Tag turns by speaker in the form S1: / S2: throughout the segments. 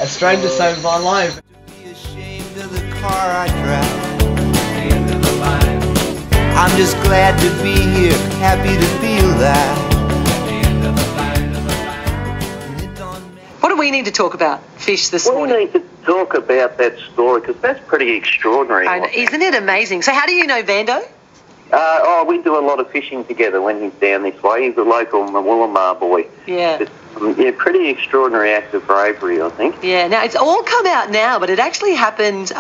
S1: A stranger saved my life.
S2: Be ashamed of the car I drive. The end of the line. I'm just glad to be here, happy to be alive. The end of the line.
S3: What do we need to talk about, Fish, this morning?
S4: We need to talk about that story because that's pretty extraordinary.
S3: Isn't it amazing? So how do you know Vando?
S4: We do a lot of fishing together when he's down this way. He's a local Mawulamar boy.
S3: Yeah.
S4: Yeah, pretty extraordinary act of bravery, I think.
S3: Yeah, now it's all come out now, but it actually happened,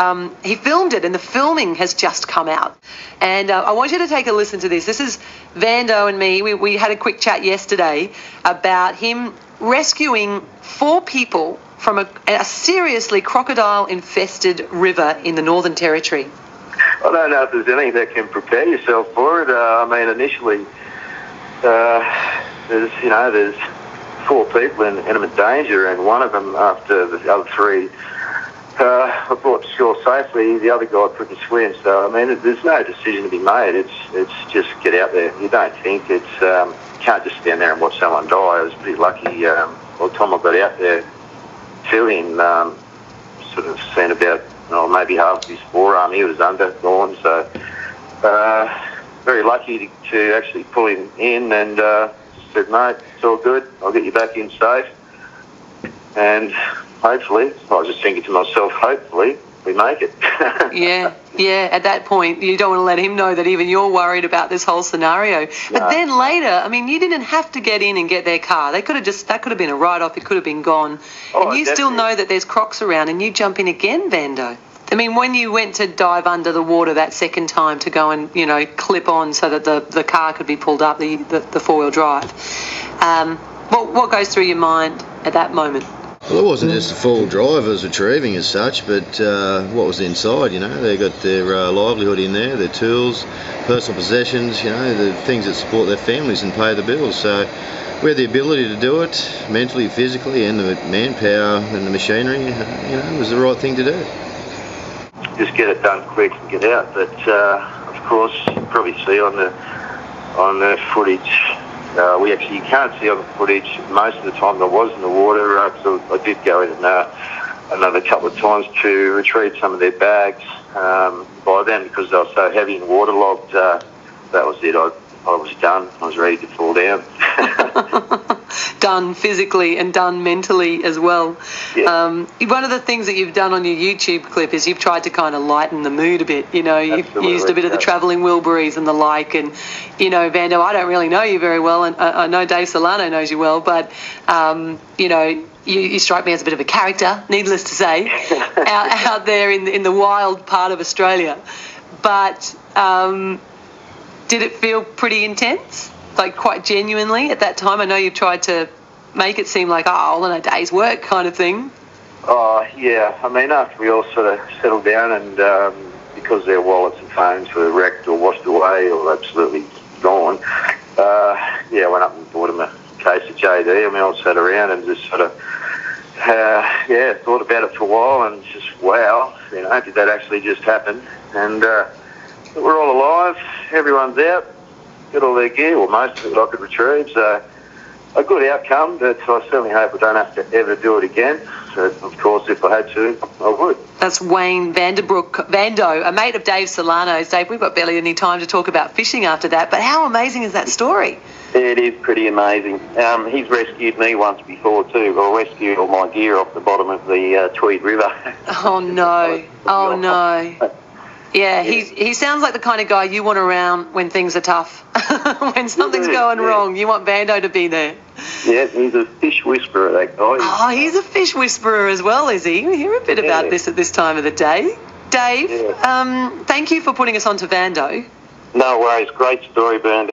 S3: he filmed it and the filming has just come out. And I want you to take a listen to this. This is Vando and me. We had a quick chat yesterday about him rescuing 4 people from a seriously crocodile-infested river in the Northern Territory.
S4: I don't know if there's anything that can prepare yourself for it. Initially, there's 4 people in imminent danger, and one of them, after the other 3 were brought to shore safely, the other guy couldn't swim. So, there's no decision to be made. It's just get out there. You don't think. You can't just stand there and watch someone die. I was pretty lucky. By the time I got out there to him, sort of seen about maybe half of his forearm. He was undergone, so very lucky to actually pull him in and just said, mate, it's all good. I'll get you back in safe. And hopefully, I was just thinking to myself, hopefully we make it.
S3: Yeah. At that point, you don't want to let him know that even you're worried about this whole scenario. But then later, you didn't have to get in and get their car. That could have been a write-off. It could have been gone. And you still know that there's crocs around, and you jump in again, Vando. When you went to dive under the water that second time to go and, clip on so that the car could be pulled up, the 4-wheel drive, what goes through your mind at that moment?
S5: Well, it wasn't just the 4-wheel drive I was retrieving as such, but what was inside, They got their livelihood in there, their tools, personal possessions, the things that support their families and pay the bills. So we had the ability to do it, mentally, physically, and the manpower and the machinery, it was the right thing to do.
S4: Just get it done quick and get out. But of course, you probably see on the footage, you can't see on the footage most of the time I was in the water. So I did go in another couple of times to retrieve some of their bags. By then, because they were so heavy and waterlogged, that was it. I was done. I was ready to fall down.
S3: Done physically and done mentally as well.
S4: Yeah.
S3: One of the things that you've done on your YouTube clip is you've tried to kind of lighten the mood a bit. You've used a bit of the travelling Wilburys and the like. And, Vando, I don't really know you very well, and I know Dave Solano knows you well, but, you strike me as a bit of a character, needless to say, out there in the wild part of Australia. But did it feel pretty intense? Like quite genuinely at that time? I know you tried to make it seem like, all in a day's work kind of thing.
S4: Oh, yeah. After we all sort of settled down and because their wallets and phones were wrecked or washed away or absolutely gone, I went up and bought them a case of JD. I sat around and just sort of, thought about it for a while and just, wow, did that actually just happen? And we're all alive. Everyone's out. Got all their gear, or most of it I could retrieve, so a good outcome, but I certainly hope I don't have to ever do it again. So, of course, if I had to, I would.
S3: That's Wayne Vando, a mate of Dave Solano's. Dave, we've got barely any time to talk about fishing after that, but how amazing is that story?
S4: It is pretty amazing. He's rescued me once before too. I rescued all my gear off the bottom of the Tweed River.
S3: Oh, no. Oh, no. Yeah, he sounds like the kind of guy you want around when things are tough. When something's going wrong, you want Vando to be there.
S4: Yeah, he's a fish whisperer, that guy.
S3: Oh, he's a fish whisperer as well, is he? We hear a bit about this at this time of the day. Dave, thank you for putting us on to Vando.
S4: No worries. Great story, Bernd.